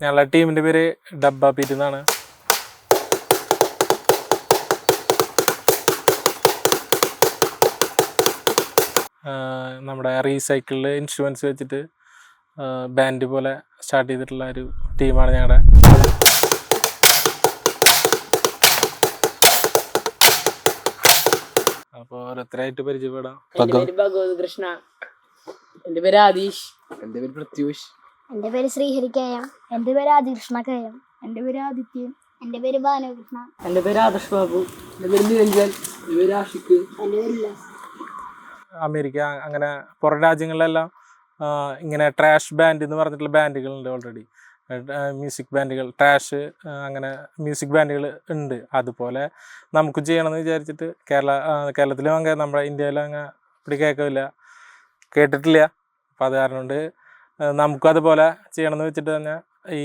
ഞങ്ങളുടെ ടീമിൻ്റെ പേര് ഡബ്ബ പീറ്റ് എന്നാണ്. നമ്മുടെ റീസൈക്കിളിൽ ഇൻസ്ട്രുമെൻറ്റ്സ് വെച്ചിട്ട് ബാൻഡ് പോലെ സ്റ്റാർട്ട് ചെയ്തിട്ടുള്ള ഒരു ടീമാണ് ഞങ്ങളുടെ. അപ്പോൾ ഓരോരുത്തരായിട്ട് പരിചയപ്പെടാം. എൻ്റെ പേര് ഭഗവത് കൃഷ്ണ. എൻ്റെ പേര് ആദീഷ്. എൻ്റെ പേര് പ്രത്യൂഷ്. എൻ്റെ പേര് ശ്രീഹരി കെയം. എൻ്റെ പേര് ആദികൃഷ്ണ കെയം. എൻ്റെ പേര് ആദിത്യൻ. എൻ്റെ പേര് ഭാനുകൃഷ്ണ. എൻ്റെ പേര് ആദർശ് ബാബു. എൻ്റെ പേര് നിരഞ്ജൻ. എൻ്റെ പേര് ആഷിഖ്. എൻ്റെ പേര് ഉല്ലാസ്. അമേരിക്ക അങ്ങനെ പുറം രാജ്യങ്ങളിലെല്ലാം ഇങ്ങനെ ട്രാഷ് ബാൻഡ് എന്ന് പറഞ്ഞിട്ടുള്ള ബാൻഡുകളുണ്ട്. ഓൾറെഡി മ്യൂസിക് ബാൻഡുകൾ, ട്രാഷ് അങ്ങനെ മ്യൂസിക് ബാൻഡുകൾ ഉണ്ട്. അതുപോലെ നമുക്ക് ചെയ്യണമെന്ന് വിചാരിച്ചിട്ട് കേരളത്തിലും അങ്ങനെ നമ്മുടെ ഇന്ത്യയിലും അങ്ങനെ ഇവിടെ കേട്ടിട്ടില്ല. അപ്പോൾ അത് കാരണം കൊണ്ട് നമുക്കും അതുപോലെ ചെയ്യണമെന്ന് വെച്ചിട്ട് തന്നെ ഈ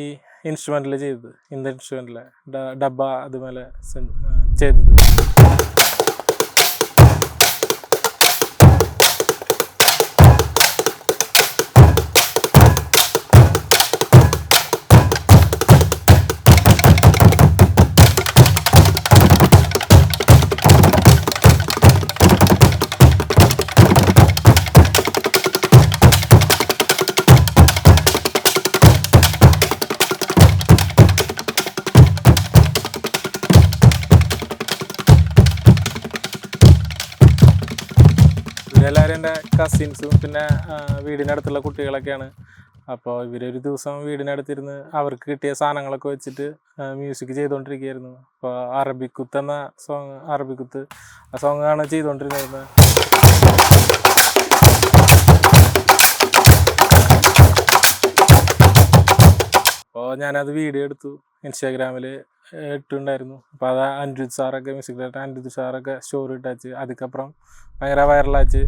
ഇൻസ്ട്രുമെൻറ്റിൽ ചെയ്തത്, ഇന്ത്യൻ ഇൻസ്ട്രുമെൻറ്റിൽ ഡബ്ബ അതുപോലെ ചെയ്തത്. എല്ലാവരും എൻ്റെ കസിൻസും പിന്നെ വീടിനടുത്തുള്ള കുട്ടികളൊക്കെയാണ്. അപ്പോൾ ഇവരൊരു ദിവസം വീടിനടുത്തിരുന്ന് അവർക്ക് കിട്ടിയ സാധനങ്ങളൊക്കെ വെച്ചിട്ട് മ്യൂസിക് ചെയ്തുകൊണ്ടിരിക്കുകയായിരുന്നു. അപ്പോൾ അറബിക്കുത്ത് എന്ന സോങ്, അറബിക്കുത്ത് ആ സോങ്ങാണ് ചെയ്തുകൊണ്ടിരുന്നത്. അപ്പോൾ ഞാനത് വീഡിയോ എടുത്തു, ഇൻസ്റ്റാഗ്രാമിൽ ഇട്ടുണ്ടായിരുന്നു. അപ്പോൾ അത് അനിരുദ്ധ് സാറൊക്കെ, മ്യൂസിക് ഡയറക്ടർ അനിരുദ്ധ് സാറൊക്കെ സ്റ്റോറി ഇട്ടാച്ച്. അതുക്കപ്പുറം ഭയങ്കര വൈറലാച്ച്.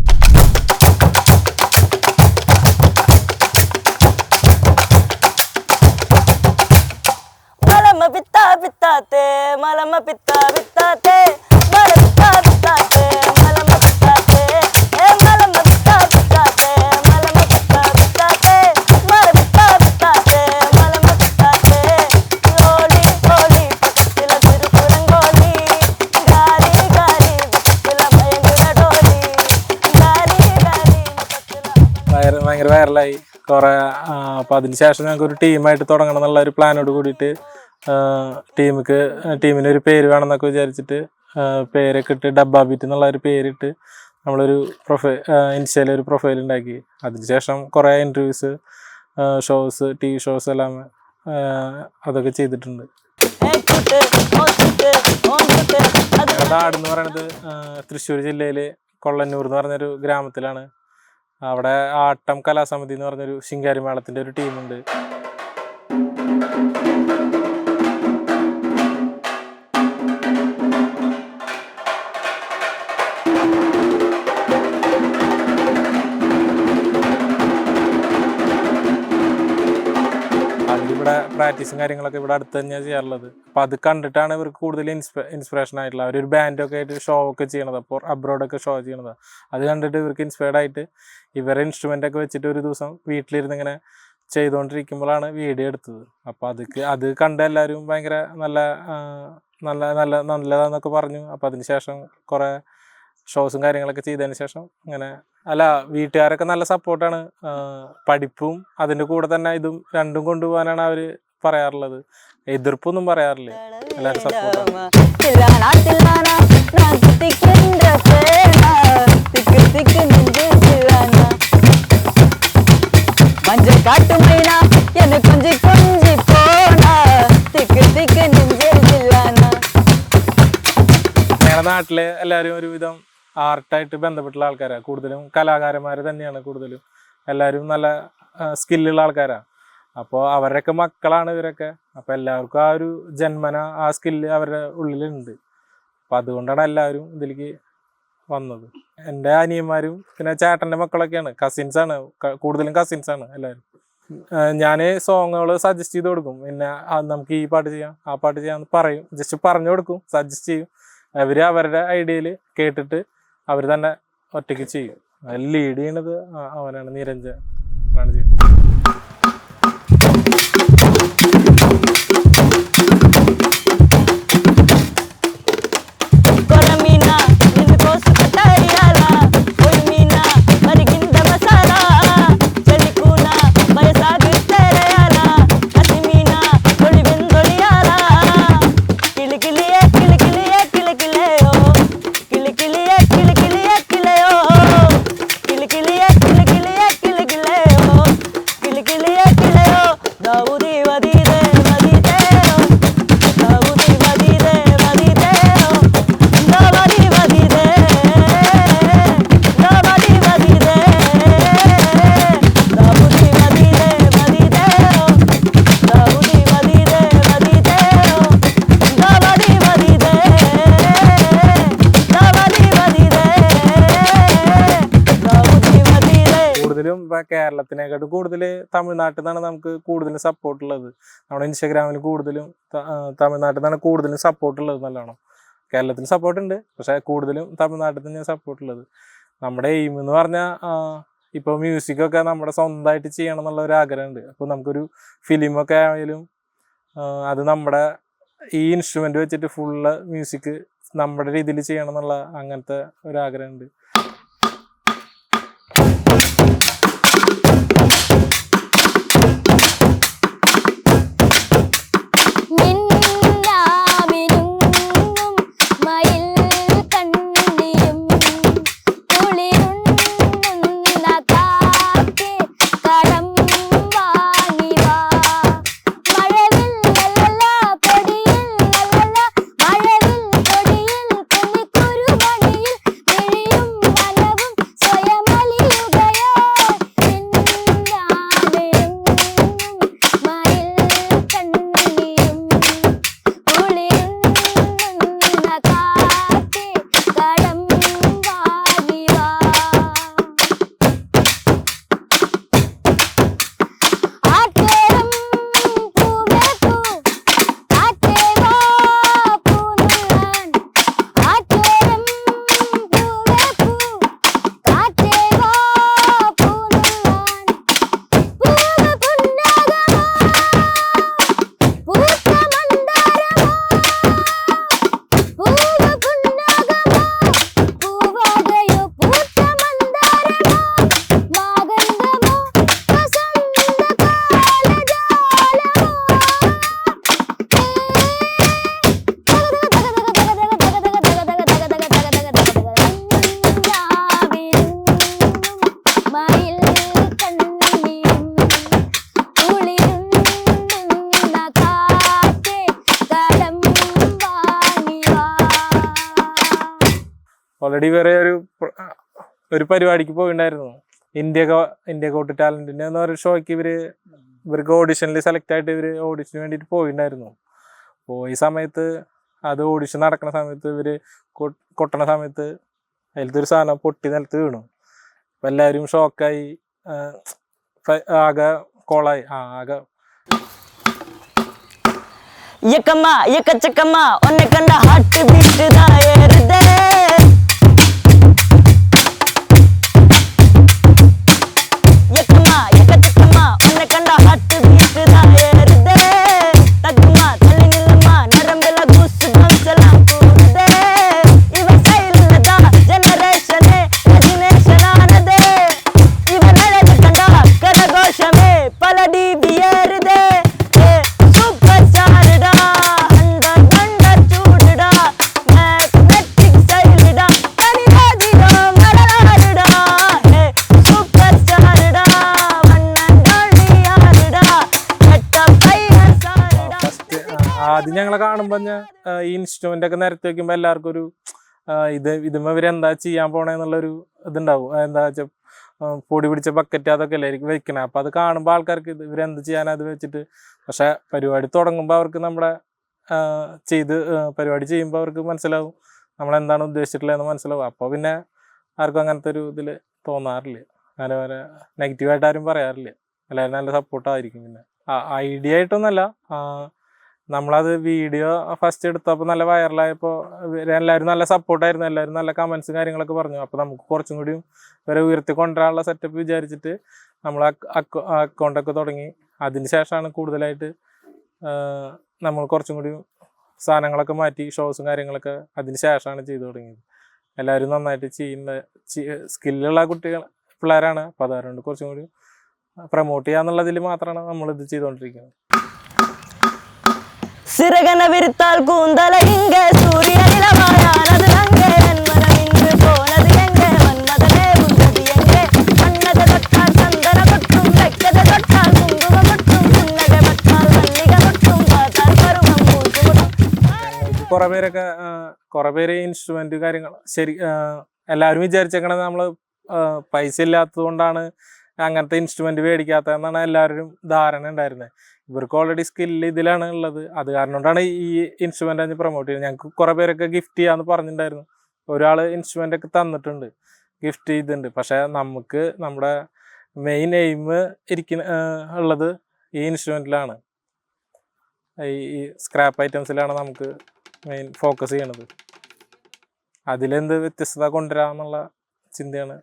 ഭയങ്കര വൈറലായി കുറേ. അപ്പോൾ അതിന് ശേഷം ഞങ്ങൾക്ക് ഒരു ടീമായിട്ട് തുടങ്ങണം എന്നുള്ള ഒരു പ്ലാനോട് കൂടിയിട്ട് ടീമിനൊരു പേര് വേണമെന്നൊക്കെ വിചാരിച്ചിട്ട് പേരൊക്കെ ഇട്ട് ഡബ്ബ ബീറ്റ് എന്നുള്ള ഒരു പേരിട്ട് നമ്മളൊരു ഇൻസ്റ്റയിലൊരു പ്രൊഫൈൽ ഉണ്ടാക്കി. അതിനുശേഷം കുറേ ഇൻ്റർവ്യൂസ്, ഷോസ്, TV ഷോസ് എല്ലാം അതൊക്കെ ചെയ്തിട്ടുണ്ട്. ഞങ്ങളുടെ നാടെന്ന് പറയുന്നത് തൃശ്ശൂർ ജില്ലയിൽ കൊള്ളന്നൂർ എന്ന് പറഞ്ഞൊരു ഗ്രാമത്തിലാണ്. അവിടെ ആട്ടം കലാസമിതി എന്ന് പറഞ്ഞൊരു ശിങ്കാരി മേളത്തിൻ്റെ ഒരു ടീമുണ്ട്. അതിലിവിടെ പ്രാക്ടീസും കാര്യങ്ങളൊക്കെ ഇവിടെ അടുത്ത് തന്നെയാണ് ചെയ്യാറുള്ളത്. അപ്പോൾ അത് കണ്ടിട്ടാണ് ഇവർക്ക് കൂടുതൽ ഇൻസ്പിറേഷൻ ആയിട്ടുള്ളത്. അവരൊരു ബാൻഡൊക്കെ ആയിട്ട് ഷോ ഒക്കെ ചെയ്യണത്, അപ്പോൾ അബ്രോഡൊക്കെ ഷോ ചെയ്യണത്. അത് കണ്ടിട്ട് ഇവർക്ക് ഇൻസ്പയർഡ് ആയിട്ട് ഇവരെ ഇൻസ്ട്രുമെൻ്റൊക്കെ വെച്ചിട്ട് ഒരു ദിവസം വീട്ടിലിരുന്ന് ഇങ്ങനെ ചെയ്തുകൊണ്ടിരിക്കുമ്പോഴാണ് വീഡിയോ എടുത്തത്. അപ്പോൾ അത് കണ്ട് എല്ലാവരും ഭയങ്കര നല്ലതാന്നൊക്കെ പറഞ്ഞു. അപ്പോൾ അതിന് ശേഷം കുറേ ഷോസും കാര്യങ്ങളൊക്കെ ചെയ്തതിന് ശേഷം വീട്ടുകാരൊക്കെ നല്ല സപ്പോർട്ടാണ്. പഠിപ്പും അതിൻ്റെ കൂടെ തന്നെ ഇതും രണ്ടും കൊണ്ടുപോകാനാണ് അവർ പറയാറുള്ളത്. എതിർപ്പൊന്നും പറയാറില്ല, എല്ലാവരും സപ്പോർട്ടാണ്. ഞങ്ങളുടെ നാട്ടിലെ എല്ലാവരും ഒരുവിധം ആർട്ടായിട്ട് ബന്ധപ്പെട്ടുള്ള ആൾക്കാരാണ്. കൂടുതലും കലാകാരന്മാർ തന്നെയാണ് കൂടുതലും. എല്ലാവരും നല്ല സ്കില്ലുള്ള ആൾക്കാരാണ്. അപ്പോൾ അവരുടെയൊക്കെ മക്കളാണ് ഇവരൊക്കെ. അപ്പോൾ എല്ലാവർക്കും ആ ഒരു ജന്മന ആ സ്കില്ല് അവരുടെ ഉള്ളിലുണ്ട്. അപ്പോൾ അതുകൊണ്ടാണ് എല്ലാവരും ഇതിലേക്ക് വന്നത്. എൻ്റെ അനിയന്മാരും പിന്നെ ചേട്ടൻ്റെ മക്കളൊക്കെയാണ്, കസിൻസാണ്, കൂടുതലും കസിൻസാണ് എല്ലാവരും. ഞാൻ സോങ്ങുകൾ സജസ്റ്റ് ചെയ്ത് കൊടുക്കും. പിന്നെ നമുക്ക് ഈ പാട്ട് ചെയ്യാം, ആ പാട്ട് ചെയ്യാമെന്ന് പറയും, ജസ്റ്റ് പറഞ്ഞു കൊടുക്കും, സജസ്റ്റ് ചെയ്യും. അവർ അവരുടെ ഐഡിയയിൽ കേട്ടിട്ട് അവർ തന്നെ ഒറ്റയ്ക്ക് ചെയ്യും. അതിൽ ലീഡ് ചെയ്യണത് അവനാണ്, നിരഞ്ജൻ ആണ് ചെയ്യുന്നത്. ഇപ്പൊ കേരളത്തിനെക്കാട്ടും കൂടുതൽ തമിഴ്നാട്ടിൽ നിന്നാണ് നമുക്ക് കൂടുതലും സപ്പോർട്ട് ഉള്ളത്. നമ്മുടെ ഇൻസ്റ്റാഗ്രാമിൽ കൂടുതലും തമിഴ്നാട്ടിൽ നിന്നാണ് കൂടുതലും സപ്പോർട്ട് ഉള്ളത്. നല്ലോണം കേരളത്തിൽ സപ്പോർട്ട് ഉണ്ട്, പക്ഷെ കൂടുതലും തമിഴ്നാട്ടിൽ തന്നെയാണ് സപ്പോർട്ട് ഉള്ളത്. നമ്മുടെ എയിം എന്ന് പറഞ്ഞാൽ ഇപ്പോൾ മ്യൂസിക്കൊക്കെ നമ്മുടെ സ്വന്തമായിട്ട് ചെയ്യണം എന്നുള്ള ഒരു ആഗ്രഹമുണ്ട്. അപ്പോൾ നമുക്കൊരു ഫിലിമൊക്കെ ആയാലും അത് നമ്മുടെ ഈ ഇൻസ്ട്രുമെന്റ് വെച്ചിട്ട് ഫുള്ള് മ്യൂസിക് നമ്മുടെ രീതിയിൽ ചെയ്യണം എന്നുള്ള അങ്ങനത്തെ ഒരു ആഗ്രഹമുണ്ട്. ഓൾറെഡി വേറെ ഒരു പരിപാടിക്ക് പോയിണ്ടായിരുന്നു. ഇന്ത്യ ഗോട്ട് ടാലന്റിന്റെ എന്ന് പറയുന്ന ഷോയ്ക്ക് ഇവർക്ക് ഓഡിഷനിൽ സെലക്ട് ആയിട്ട് ഓഡിഷന് വേണ്ടിയിട്ട് പോയിണ്ടായിരുന്നു. പോയ സമയത്ത് അത് ഓഡിഷൻ നടക്കുന്ന സമയത്ത് കൊട്ടണ സമയത്ത് അതിലത്തെ ഒരു സാധനം പൊട്ടി നിലത്ത് വീണു. അപ്പം എല്ലാവരും ഷോക്കായി, ആകെ കോളായി. ആകെ ആദ്യം ഞങ്ങളെ കാണുമ്പോൾ ഈ ഇൻസ്ട്രുമെന്റ് ഒക്കെ നിരത്തി വെക്കുമ്പോൾ എല്ലാവർക്കും ഒരു ഇതുമ്മ ഇവരെന്താ ചെയ്യാൻ പോണെന്നുള്ളൊരു ഇതുണ്ടാവും. എന്താ വെച്ചാൽ പൊടി പിടിച്ച ബക്കറ്റ് അതൊക്കെ അല്ലായിരിക്കും വെക്കണേ. അപ്പം അത് കാണുമ്പോൾ ആൾക്കാർക്ക് ഇവരെന്ത് ചെയ്യാൻ അത് വെച്ചിട്ട്. പക്ഷെ പരിപാടി തുടങ്ങുമ്പോൾ അവർക്ക് നമ്മുടെ പരിപാടി ചെയ്യുമ്പോൾ അവർക്ക് മനസ്സിലാവും നമ്മളെന്താണ് ഉദ്ദേശിച്ചിട്ടുള്ളതെന്ന് മനസ്സിലാവും. അപ്പോൾ പിന്നെ ആർക്കും അങ്ങനത്തെ ഒരു ഇതിൽ തോന്നാറില്ല. അങ്ങനെ വരെ നെഗറ്റീവായിട്ട് ആരും പറയാറില്ല. എല്ലാവരും നല്ല സപ്പോർട്ടായിരിക്കും. പിന്നെ ഐഡിയ ആയിട്ടൊന്നുമല്ല, നമ്മളത് വീഡിയോ ഫസ്റ്റ് എടുത്തപ്പോൾ നല്ല വൈറലായപ്പോൾ എല്ലാവരും നല്ല സപ്പോർട്ടായിരുന്നു. എല്ലാവരും നല്ല കമൻസും കാര്യങ്ങളൊക്കെ പറഞ്ഞു. അപ്പോൾ നമുക്ക് കുറച്ചും കൂടിയും ഇവരെ ഉയർത്തി കൊണ്ടുവരാനുള്ള സെറ്റപ്പ് വിചാരിച്ചിട്ട് നമ്മൾ അക്കൗണ്ടൊക്കെ തുടങ്ങി. അതിന് ശേഷമാണ് കൂടുതലായിട്ട് നമ്മൾ കുറച്ചും കൂടി സാധനങ്ങളൊക്കെ മാറ്റി ഷോസും കാര്യങ്ങളൊക്കെ അതിന് ശേഷമാണ് ചെയ്തു തുടങ്ങിയത്. എല്ലാവരും നന്നായിട്ട് ചെയ്യുന്ന സ്കില്ലുള്ള പിള്ളേരാണ്. അപ്പോൾ അതുകൊണ്ട് കുറച്ചും കൂടി പ്രൊമോട്ട് ചെയ്യാന്നുള്ളതിൽ മാത്രമാണ് നമ്മളിത് ചെയ്തുകൊണ്ടിരിക്കുന്നത്. சிறகன விரித்தால் கூந்தல இங்கே சூரிய நிலவாயானது அங்கே என்மனம் இன்று போனது எங்கே மன்மதனே உண்டது எங்கே மன்னத தொட்டால் சந்தன கொட்டும் வெக்கத தொட்டால் குங்கும கொட்டும் புன்னக பட்டால் மல்லிக கொட்டும் பார்த்தால் பருவம் பூசும். കുറെ പേര് ഇൻസ്ട്രുമെന്റ് കാര്യങ്ങൾ ശരി എല്ലാവരും വിചാരിച്ചേക്കണത് നമ്മൾ പൈസ ഇല്ലാത്തത് കൊണ്ടാണ് അങ്ങനത്തെ ഇൻസ്ട്രുമെന്റ് മേടിക്കാത്തതെന്നാണ് എല്ലാവരും ധാരണ ഉണ്ടായിരുന്നത്. ഇവർക്ക് ഓൾറെഡി സ്കില്ല് ഇതിലാണ് ഉള്ളത്. അത് കാരണം കൊണ്ടാണ് ഈ ഇൻസ്ട്രുമെന്റ് അഞ്ഞ് പ്രൊമോട്ട് ചെയ്യുന്നത്. ഞങ്ങൾക്ക് കുറെ പേരൊക്കെ ഗിഫ്റ്റ് ചെയ്യാന്ന് പറഞ്ഞിട്ടുണ്ടായിരുന്നു. ഒരാൾ ഇൻസ്ട്രുമെന്റ് ഒക്കെ തന്നിട്ടുണ്ട്, ഗിഫ്റ്റ് ചെയ്തിട്ടുണ്ട്. പക്ഷെ നമുക്ക് നമ്മുടെ മെയിൻ എയിം ഉള്ളത് ഈ ഇൻസ്ട്രുമെന്റിലാണ്. ഈ സ്ക്രാപ്പ് ഐറ്റംസിലാണ് നമുക്ക് മെയിൻ ഫോക്കസ് ചെയ്യണത്. അതിലെന്ത് വ്യത്യസ്തത കൊണ്ടുവരാന്നുള്ള ചിന്തയാണ്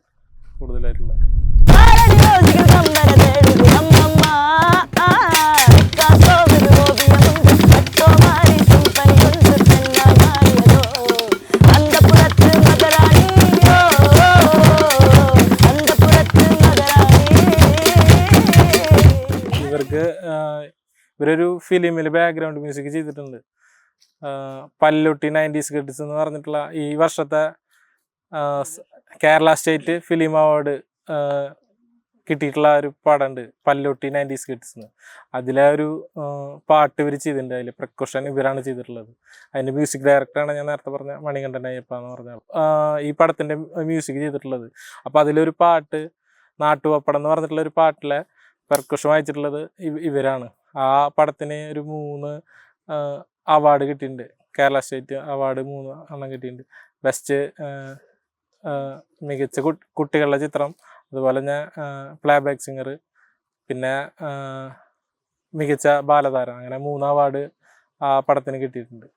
കൂടുതലായിട്ടുള്ളത്. ഇവരൊരു ഫിലിമിൽ ബാക്ക്ഗ്രൗണ്ട് മ്യൂസിക് ചെയ്തിട്ടുണ്ട്. പല്ലുട്ടി 90s കിഡ്സ് എന്ന് പറഞ്ഞിട്ടുള്ള ഈ വർഷത്തെ കേരള സ്റ്റേറ്റ് ഫിലിം അവാർഡ് കിട്ടിയിട്ടുള്ള ഒരു പടമുണ്ട്, പല്ലുട്ടി 90s കിഡ്സ് എന്ന്. അതിലെ ഒരു പാട്ട് ഇവർ ചെയ്തിട്ടുണ്ട്. അതിൽ പ്രൊക്കഷൻ ഇവരാണ് ചെയ്തിട്ടുള്ളത്. അതിൻ്റെ മ്യൂസിക് ഡയറക്ടറാണ് ഞാൻ നേരത്തെ പറഞ്ഞ മണികണ്ഠൻ അയ്യപ്പ എന്ന് പറഞ്ഞ ഈ പടത്തിൻ്റെ മ്യൂസിക് ചെയ്തിട്ടുള്ളത്. അപ്പോൾ അതിലൊരു പാട്ട് നാട്ടുപപ്പടം എന്ന് പറഞ്ഞിട്ടുള്ള ഒരു പാട്ടിലെ പെർക്കഷൻ വായിച്ചിട്ടുള്ളത് ഇവരാണ്. ആ പടത്തിന് ഒരു 3 അവാർഡ് കിട്ടിയിട്ടുണ്ട്. കേരള സ്റ്റേറ്റ് അവാർഡ് 3 എണ്ണം കിട്ടിയിട്ടുണ്ട്. ബെസ്റ്റ് മികച്ച കുട്ടികളുടെ ചിത്രം, അതുപോലെ തന്നെ പ്ലേ ബാക്ക് സിംഗർ, പിന്നെ മികച്ച ബാലതാരം, അങ്ങനെ 3 അവാർഡ് ആ പടത്തിന് കിട്ടിയിട്ടുണ്ട്.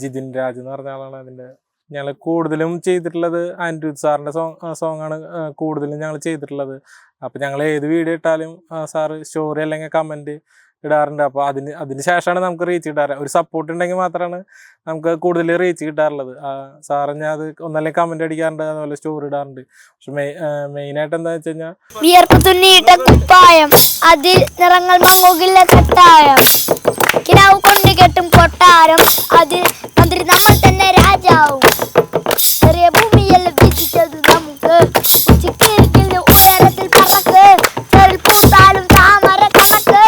ജിതിൻ രാജ് എന്ന് പറഞ്ഞ ആളാണ് അതിൻ്റെ. ഞങ്ങൾ കൂടുതലും ചെയ്തിട്ടുള്ളത് അനിരുദ്ധ് സാറിൻ്റെ സോങ്ങാണ് കൂടുതലും ഞങ്ങൾ ചെയ്തിട്ടുള്ളത്. അപ്പോൾ ഞങ്ങൾ ഏത് വീഡിയോ ഇട്ടാലും സാറ് സ്റ്റോറി അല്ലെങ്കിൽ കമൻറ്റ് ഇടാറുണ്ട്. അപ്പോൾ അതിന് ശേഷമാണ് നമുക്ക് റീച്ച് കിട്ടാറ്. ഒരു സപ്പോർട്ട് ഉണ്ടെങ്കിൽ മാത്രമാണ് നമുക്ക് കൂടുതൽ റീച്ച് കിട്ടാറുള്ളത്. സാറ് ഞാൻ അത് ഒന്നല്ലെങ്കിൽ കമൻറ്റ് അടിക്കാറുണ്ട്, അതുപോലെ സ്റ്റോറി ഇടാറുണ്ട്. പക്ഷെ മെയിനായിട്ട് എന്താ വെച്ച് കഴിഞ്ഞാൽ വിയർപ്പ് തുന്നിയിട്ട കുപ്പായം, അതിൽ നിറങ്ങൾ മങ്ങുകില്ല കട്ടായം, കിനാവ് കൊണ്ട് കെട്ടും കൊട്ടാരം, അതിൽ മന്ത്രി നമ്മൾ തന്നെ രാജാവും, ചെറിയ ഭൂമിയെല്ലാം വീതിച്ചത് നമുക്ക്, ചിക്കിരിക്കുന്ന ഉയരത്തിൽ പറക്ക്, പൂത്താലും താമര കണക്ക്,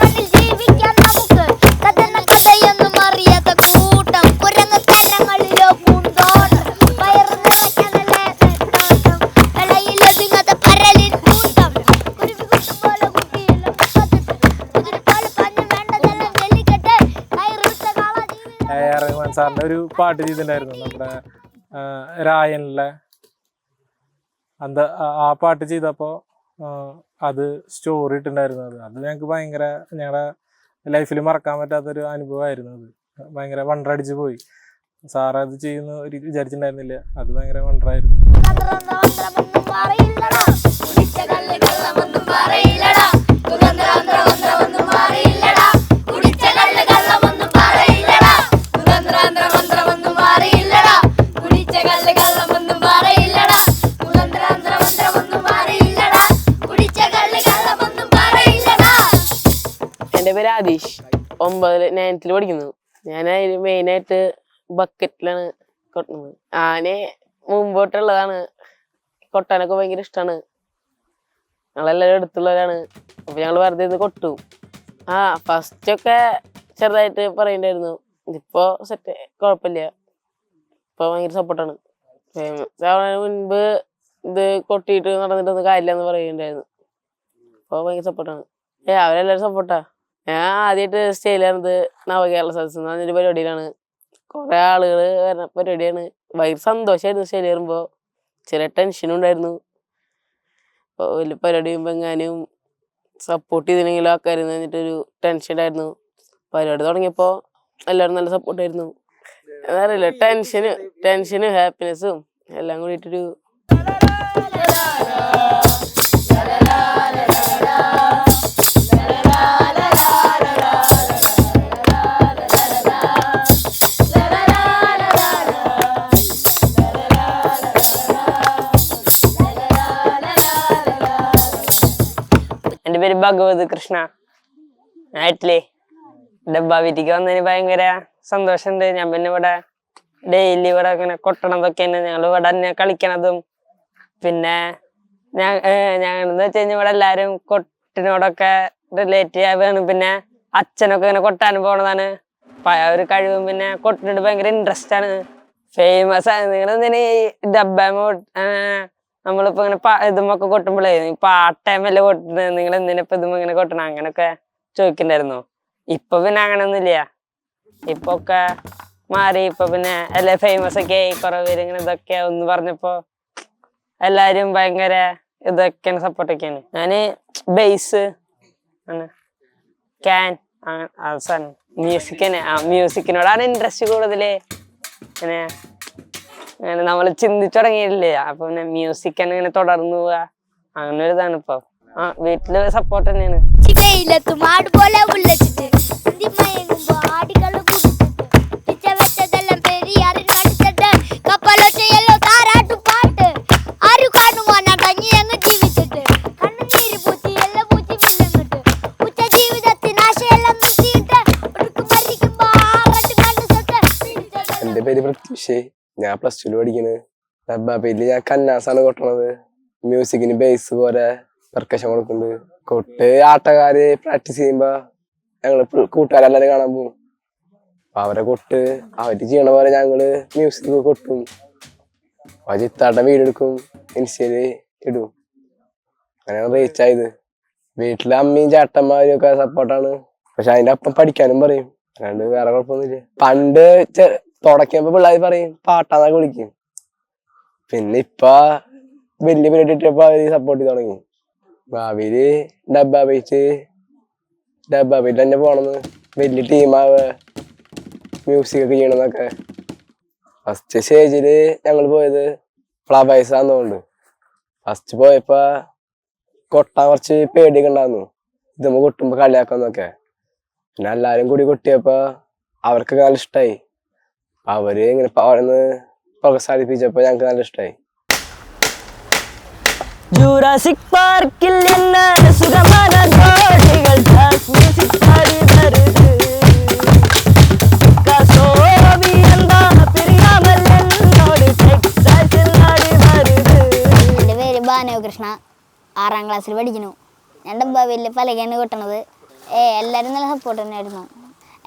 മണ്ണിൽ ജീവിക്കാൻ നമുക്ക്, കഥന കഥയൊന്നും അറിയാത്ത കൂട്ടം, കുരങ്ങ് തരങ്ങളിലോ പൂന്തോട്ടം, വയറു നിറയ്ക്കാനല്ലേ നെട്ടോട്ടം, വെള്ളയിലൊതുങ്ങാത്ത പരലിൻ കൂട്ടം, കുരുവി കുത്തും പോലെ കുട്ടിയിലും കുതിരി പോലെ പഞ്ഞു വേണ്ടതെല്ലാം വെല്ലിക്കെട്ട്, കയറുത്ത റഹ്മാൻ സാറിൻ്റെ ഒരു പാട്ട് ചെയ്തിട്ടുണ്ടായിരുന്നു നമ്മുടെ രായനിലെ. ആ പാട്ട് ചെയ്തപ്പോൾ അത് സ്റ്റോറി ഇട്ടുണ്ടായിരുന്നു. അത് ഞങ്ങൾക്ക് ഭയങ്കര ഞങ്ങളുടെ ലൈഫിൽ മറക്കാൻ പറ്റാത്തൊരു അനുഭവമായിരുന്നു. അത് ഭയങ്കര വണ്ടടിച്ച് പോയി. സാറ് അത് ചെയ്യുന്ന ഒരു വിചാരിച്ചിട്ടുണ്ടായിരുന്നില്ല. അത് ഭയങ്കര വണ്ടറായിരുന്നു. എൻ്റെ പേര് ആദീഷ്, 9th പഠിക്കുന്നു. ഞാൻ അതിൽ മെയിനായിട്ട് ബക്കറ്റിലാണ് കൊട്ടുന്നത്. ആനെ മുമ്പോട്ടുള്ളതാണ്. കൊട്ടാനൊക്കെ ഭയങ്കര ഇഷ്ടമാണ്. ഞങ്ങളെല്ലാവരും എടുത്തുള്ളവരാണ്. അപ്പൊ ഞങ്ങൾ വെറുതെ ഇത് കൊട്ടും. ഫസ്റ്റൊക്കെ ചെറുതായിട്ട് പറയണ്ടായിരുന്നു. ഇതിപ്പോ സെറ്റ് കുഴപ്പമില്ല. ഇപ്പൊ ഭയങ്കര സപ്പോർട്ടാണ്. മുൻപ് ഇത് കൊട്ടിയിട്ട് നടന്നിട്ടൊന്നും കാര്യമില്ലെന്ന് പറയുന്നുണ്ടായിരുന്നു. ഇപ്പൊ ഭയങ്കര സപ്പോർട്ടാണ്. അവരെല്ലാവരും സപ്പോർട്ടാ. ഞാൻ ആദ്യമായിട്ട് സ്റ്റേജിലായിരുന്നത് നവകേരള സദസ്സ് എന്ന് പറഞ്ഞൊരു പരിപാടിയിലാണ്. കുറെ ആളുകൾ വരുന്ന പരിപാടിയാണ്. ഭയങ്കര സന്തോഷമായിരുന്നു സ്റ്റേജിൽ കയറുമ്പോ. ചെറിയ ടെൻഷനും ഉണ്ടായിരുന്നു. വലിയ പരിപാടി ചെയ്യുമ്പോ എങ്ങാനും സപ്പോർട്ട് ചെയ്തില്ലെങ്കിലും ആൾക്കാർ കഴിഞ്ഞിട്ടൊരു ടെൻഷൻ ഉണ്ടായിരുന്നു. പരിപാടി തുടങ്ങിയപ്പോ എല്ലാവരും നല്ല സപ്പോർട്ടായിരുന്നു. എന്താ അറിയില്ല, ടെൻഷനും ഹാപ്പിനെസ്സും എല്ലാം കൂടിയിട്ടൊരു എൻ്റെ പേര് ഭഗവത് കൃഷ്ണ. നാട്ടിലെ ഡബ്ബ വീട്ടിക്ക് വന്നതിന് ഭയങ്കര സന്തോഷമുണ്ട്. ഞാൻ പിന്നെ ഇവിടെ ഡെയിലി ഇവിടെ ഇങ്ങനെ കൊട്ടണതൊക്കെ തന്നെ. ഞങ്ങൾ ഇവിടെ തന്നെ കളിക്കണതും പിന്നെ ഞങ്ങളെന്ന് വെച്ച് കഴിഞ്ഞാൽ ഇവിടെ എല്ലാരും കൊട്ടിനോടൊക്കെ റിലേറ്റ് ചെയ്യാവുകയാണ്. പിന്നെ അച്ഛനൊക്കെ ഇങ്ങനെ കൊട്ടാൻ പോണതാണ്. ഒരു കഴിവും പിന്നെ കൊട്ടിനോട് ഭയങ്കര ഇൻട്രസ്റ്റ് ആണ്. ഫേമസ് ആണ്. നിങ്ങളെന്തിനാ ഈ ഡബ്ബ നമ്മളിപ്പോ ഇങ്ങനെ ഇതുമൊക്കെ കൊട്ടുമ്പോഴേ പാട്ടേമല്ലേ കൊട്ടുന്നത്, നിങ്ങൾ എന്തിനിപ്പോ ഇതും ഇങ്ങനെ കൊട്ടണം അങ്ങനൊക്കെ ചോദിക്കണ്ടായിരുന്നു. ഇപ്പൊ പിന്നെ അങ്ങനൊന്നുമില്ല. ഇപ്പൊ ഒക്കെ മാറി. ഇപ്പൊ പിന്നെ എല്ലാ ഫേമസ് ഒക്കെ ആയി. കുറെ പേര് ഇങ്ങനെ ഇതൊക്കെ ഒന്ന് പറഞ്ഞപ്പോ എല്ലാരും ഭയങ്കര ഇതൊക്കെയാണ് സപ്പോർട്ടൊക്കെയാണ്. ഞാന് ബേസ് ക്യാൻ സാധനം മ്യൂസിക്കിനോടാണ് ഇൻട്രസ്റ്റ് കൂടുതല്. അങ്ങനെ നമ്മള് ചിന്തിച്ചു തുടങ്ങിയില്ലേ, അപ്പൊ പിന്നെ മ്യൂസിക് തന്നെ ഇങ്ങനെ തുടർന്നു പോവാ, അങ്ങനെ ഒരു ഇതാണ് ഇപ്പൊ. വീട്ടില് സപ്പോർട്ട് തന്നെയാണ്. എന്റെ പേര് പ്രത്യുഷ്, ഞാൻ +2 പഠിക്കുന്നത്. ഡബ്ബാപ്പേരില് ഞാൻ കന്നാസാണ് കൊട്ടണത്. മ്യൂസിക്കിന് ബേസ് പോലെ പെർക്കഷൻ കൊടുക്കുന്നുണ്ട്. കൊട്ട് ആട്ടക്കാര് പ്രാക്ടീസ് ചെയ്യുമ്പോ ഞങ്ങള് കൂട്ടുകാരെല്ലാരും കാണാൻ പോകും. അവരെ കൊട്ട് അവര് ചെയ്യണ പോലെ ഞങ്ങള് മ്യൂസിക് കൊട്ടും. ചിത്താട്ടം വീഡിയോ എടുക്കും, ഇൻസ്റ്റയില് ഇടും. അങ്ങനെയാണ് റീച്ച് ആയത്. വീട്ടിലെ അമ്മയും ചേട്ടന്മാരും ഒക്കെ സപ്പോർട്ടാണ്. പക്ഷെ അതിന്റെ ഒപ്പം പഠിക്കാനും പറയും, അല്ലാണ്ട് വേറെ കുഴപ്പമൊന്നുമില്ല. പണ്ട് തുടങ്ങിയപ്പോ പിള്ളേർ പറയും പാട്ടാന്നൊക്കെ വിളിക്കും. പിന്നെ ഇപ്പൊ വലിയ പരിപാടി ഇട്ടപ്പോ അവര് സപ്പോർട്ട് ചെയ്ത് തുടങ്ങി. ഭാവിയില് ഡബ്ബാബേറ്റ് തന്നെ പോണെന്ന്, വലിയ ടീമാവുക, മ്യൂസിക് ഒക്കെ ചെയ്യണമെന്നൊക്കെ. ഫസ്റ്റ് സ്റ്റേജില് ഞങ്ങൾ പോയത് ഫ്ലവേഴ്സ് ആണെന്നുകൊണ്ട് ഫസ്റ്റ് പോയപ്പോ കൊട്ടാൻ കുറച്ച് പേടിയൊക്കെ ഉണ്ടായിരുന്നു, ഇതുമ്പോ കൊട്ടുമ്പോ കളിയാക്കാന്നൊക്കെ. പിന്നെ എല്ലാരും കൂടി കൊട്ടിയപ്പോ അവർക്കൊക്കെ നല്ല ഇഷ്ടമായി. അവര് ഇങ്ങനെ പറഞ്ഞ് പ്രോത്സാഹിപ്പിച്ചപ്പോ ഞങ്ങക്ക് നല്ല ഇഷ്ടമായി. ജൂറാസിക് പാർക്കിൽ നിന്ന് സുഖமான ஜோடிகள் ஜாஸ் மியூசிக் பாடி வருது காசோவியந்தா பிரியாமல் என்னோடு டெக்സാസിൽ നാടി വരുது. എൻ്റെ പേര് ഭാനുകൃഷ്ണ, 6ാം ക്ലാസ്സിൽ പഠിക്കുന്നു. ഞാൻ ഡബ്ബാപ്പേരിലെ പലകയാണ് കൊട്ടണത്. എല്ലാവരും നല്ല സപ്പോർട്ട് തന്നെയായിരുന്നു.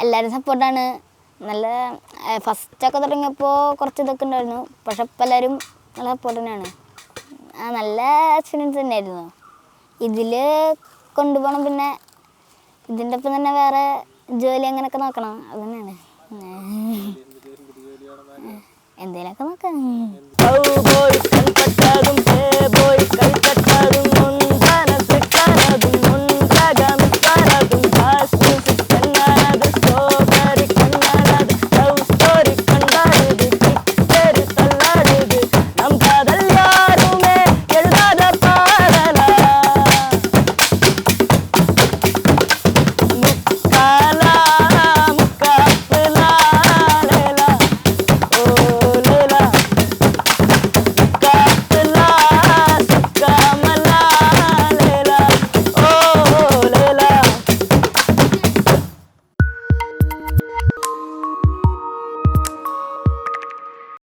എല്ലാവരും സപ്പോർട്ടാണ്. നല്ല ഫസ്റ്റൊക്കെ തുടങ്ങിയപ്പോൾ കുറച്ച് ഇതൊക്കെ ഉണ്ടായിരുന്നു, പക്ഷെ ഇപ്പം എല്ലാവരും നല്ല സപ്പോർട്ട് തന്നെയാണ്. നല്ല എക്സ്പീരിയൻസ് തന്നെയായിരുന്നു. ഇതിൽ കൊണ്ടുപോകണം, പിന്നെ ഇതിൻ്റെ ഒപ്പം തന്നെ വേറെ ജോലി അങ്ങനെയൊക്കെ നോക്കണം, അത് തന്നെയാണ്.